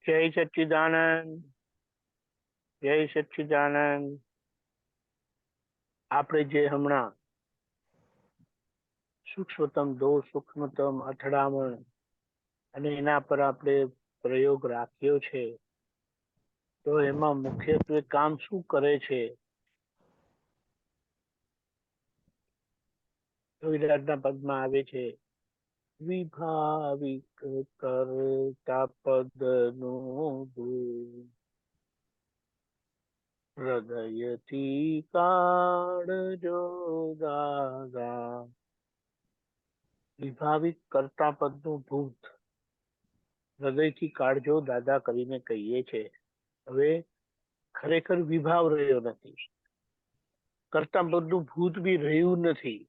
જય સચ્ચિદાનંદ, જય સચ્ચિદાનંદ. આપણે જે હમણાં સૂક્ષ્મતમ દોષ, સૂક્ષ્મતમ અથડામણ અને એના પર આપણે પ્રયોગ રાખ્યો છે, તો એમાં મુખ્યત્વે કામ શું કરે છે? વિરાટના પદમાં આવે છે, વિભાવિક કરતા પદનો ભૂ હૃદયથી કાઢજો દાદા. વિભાવિક કરતા પદનું ભૂત હૃદયથી કાઢજો દાદા કરીને કહીએ છે. હવે ખરેખર વિભાવ રહ્યો નથી, કરતા પદનું ભૂત બી રહ્યું નથી,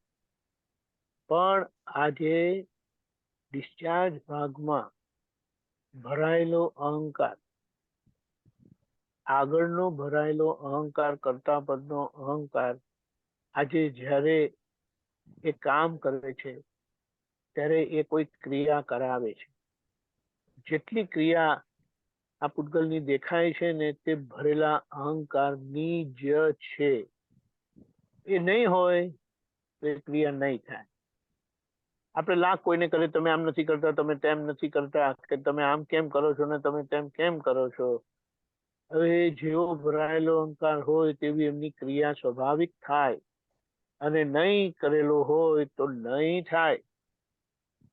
પણ આજે ડિસ્ચાર્જ ભાગમાં ભરાયેલો અહંકાર, આગળનો ભરાયેલો અહંકાર, કરતા પદનો અહંકાર આજે જ્યારે એ કામ કરે છે ત્યારે એ કોઈ ક્રિયા કરાવે છે. જેટલી ક્રિયા આ પૂતગલની દેખાય છે ને તે ભરેલા અહંકારની જ છે. એ નહીં હોય તો એ ક્રિયા નહીં થાય. આપણે લાખ કોઈને કરે, તમે આમ નથી કરતા, તમે તેમ નથી કરતા, કે તમે આમ કેમ કરો છો ને તમે તેમ કેમ કરો છો. હવે જેવો ભરાયેલો અહંકાર હોય તેવી એમની ક્રિયા સ્વાભાવિક થાય, અને નહીં કરેલો હોય તો નહીં થાય.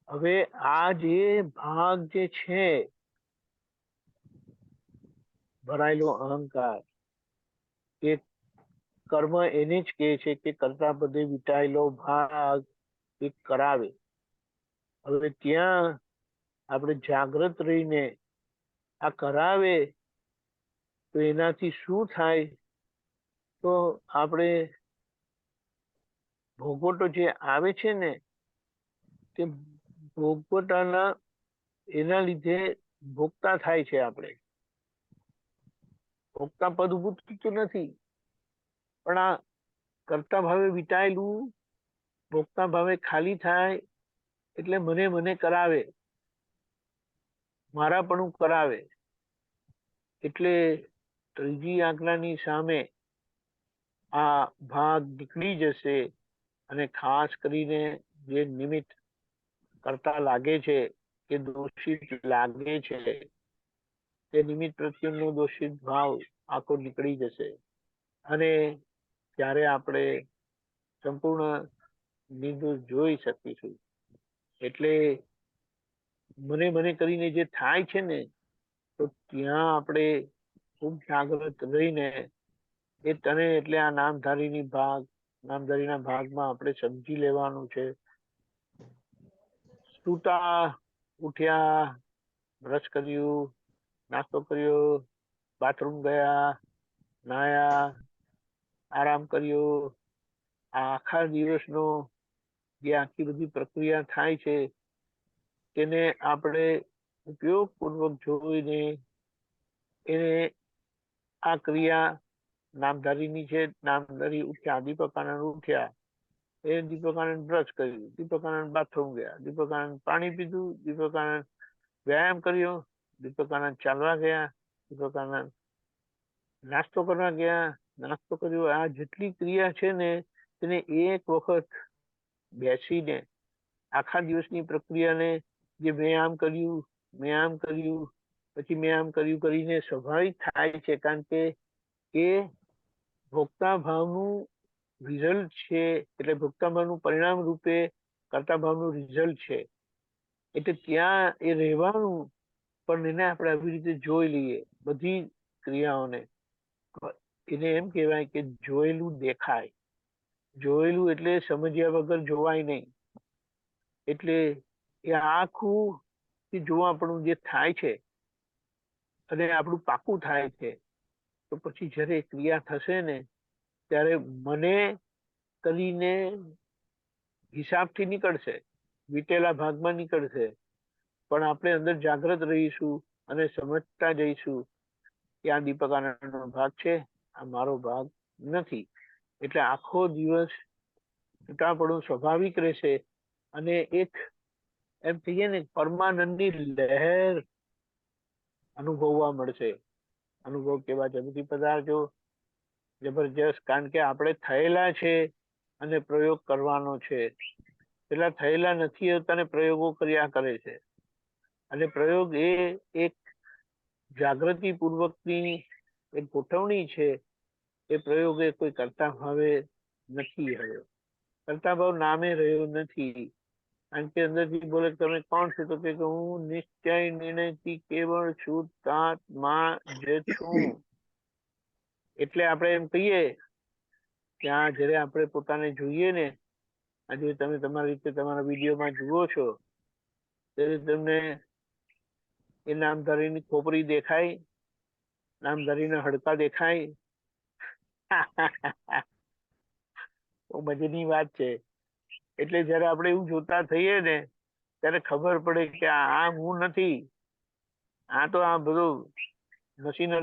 હવે આ જે ભાગ જે છે ભરાયેલો અહંકાર, એ કર્મ એને જ કહે છે કે કરતા પદે વિટાયેલો ભાગ એ કરાવે. હવે ત્યાં આપણે જાગૃત રહીને આ કરાવે તો એનાથી શું થાય? તો આપણે ભોગવટો જે આવે છે ને તે ભોગવટાના એના લીધે ભોગતા થાય છે. આપણે ભોગતા પદ ઉભું થતું નથી, પણ આ કરતા ભાવે વિટાયેલું ભોગતા ભાવે ખાલી થાય એટલે મને મને કરાવે, મારાપણું કરાવે. એટલે ત્રીજી આજ્ઞાની સામે આ ભાગ નીકળી જશે, અને ખાસ કરીને જે નિમિત્ત કરતા લાગે છે કે દોષિત લાગે છે, તે નિમિત્ત પ્રત્યેનો દોષિત ભાવ આખો નીકળી જશે, અને ત્યારે આપણે સંપૂર્ણ નિર્દોષ જોઈ શકીશું. એટલે મને મને કરીને જે થાય છે ને, તો ત્યાં આપણે ખૂબ જાગૃત રહીને એ તને એટલે આ નામધારીના ભાગમાં આપણે સમજી લેવાનું છે. સૂતા ઉઠ્યા, બ્રશ કર્યું, નાસ્તો કર્યો, બાથરૂમ ગયા, નાયા, આરામ કર્યો, આ આખા દિવસનો જે આખી બધી પ્રક્રિયા થાય છે તેને આપણે ઉપયોગપૂર્વક જોઈને એને આ ક્રિયા નામધારીની છે. નામધારી ઉઠ્યા, દીપકાનંદ ઉઠ્યા, એ દીપકાનંદ બ્રશ કર્યું, દીપકાનંદ બાથરૂમ ગયા, દીપકાનંદ પાણી પીધું, દીપકાનંદ વ્યાયામ કર્યો, દીપકાનંદ ચાલવા ગયા, દીપકાનંદ નાસ્તો કરવા ગયા, નાસ્તો કર્યો. આ જેટલી ક્રિયા છે ને તેને એક વખત બેસીને આખા દિવસની પ્રક્રિયાને, જે મેં આમ કર્યું, મેં આમ કર્યું, પછી મેં આમ કર્યું કરીને સ્વાભાવિક થાય છે. કારણ કે એ ભોગતા ભાવનું રિઝલ્ટ છે, એટલે ભોગતા ભાવનું પરિણામ રૂપે કરતા ભાવનું રિઝલ્ટ છે. એટલે ત્યાં એ રહેવાનું, પણ એને આપણે આવી રીતે જોઈ લઈએ બધી ક્રિયાઓને. એને એમ કહેવાય કે જોયેલું દેખાય. જોયેલું એટલે સમજ્યા વગર જોવાય નહીં. એટલે એ આખું જોવાપણું જે થાય છે અને આપણું પાકું થાય છે, તો પછી જ્યારે ક્રિયા થશે ને ત્યારે મને કરીને હિસાબથી નીકળશે, વીટેલા ભાગમાં નીકળશે, પણ આપણે અંદર જાગૃત રહીશું અને સમજતા જઈશું કે આ દીપકાનંદનો ભાગ છે, આ મારો ભાગ નથી. એટલે આખો દિવસ છૂટાપણું સ્વાભાવિક રહેશે, અને એક એમ કહીએ ને પરમાનંદની લહેર અનુભવવા મળશે. અનુભવ કેવા જગતી પદાર્થો જબરજસ્ત, કારણ કે આપણે થયેલા છે અને પ્રયોગ કરવાનો છે. પેલા થયેલા નથી હોતા ને પ્રયોગો કર્યા કરે છે. અને પ્રયોગ એ એક જાગૃતિ પૂર્વકની એક ગોઠવણી છે. એ પ્રયોગ એ કોઈ કરતા ભાવે નથી રહ્યો, કરતા ભાવ નામે રહ્યો નથી. કારણ કે અંદરથી બોલે તમે કોણ છો, તો કે હું નિશ્ચય નિર્ણયથી કેવળ શુદ્ધાત્મા જ છું. એટલે આપણે એમ કહીએ કે આ જયારે આપણે પોતાને જોઈએ ને, આજે તમે તમારી રીતે તમારા વિડીયોમાં જુઓ છો, ત્યારે તમને એ નામધારીની ખોપરી દેખાય, નામધારીના હડકા દેખાય. બહુ મજાની વાત છે. એટલે જયારે આપણે એવું જોતા થઈએ ને, ત્યારે ખબર પડે કે આ હું નથી, આ તો આ બધું મશીનરી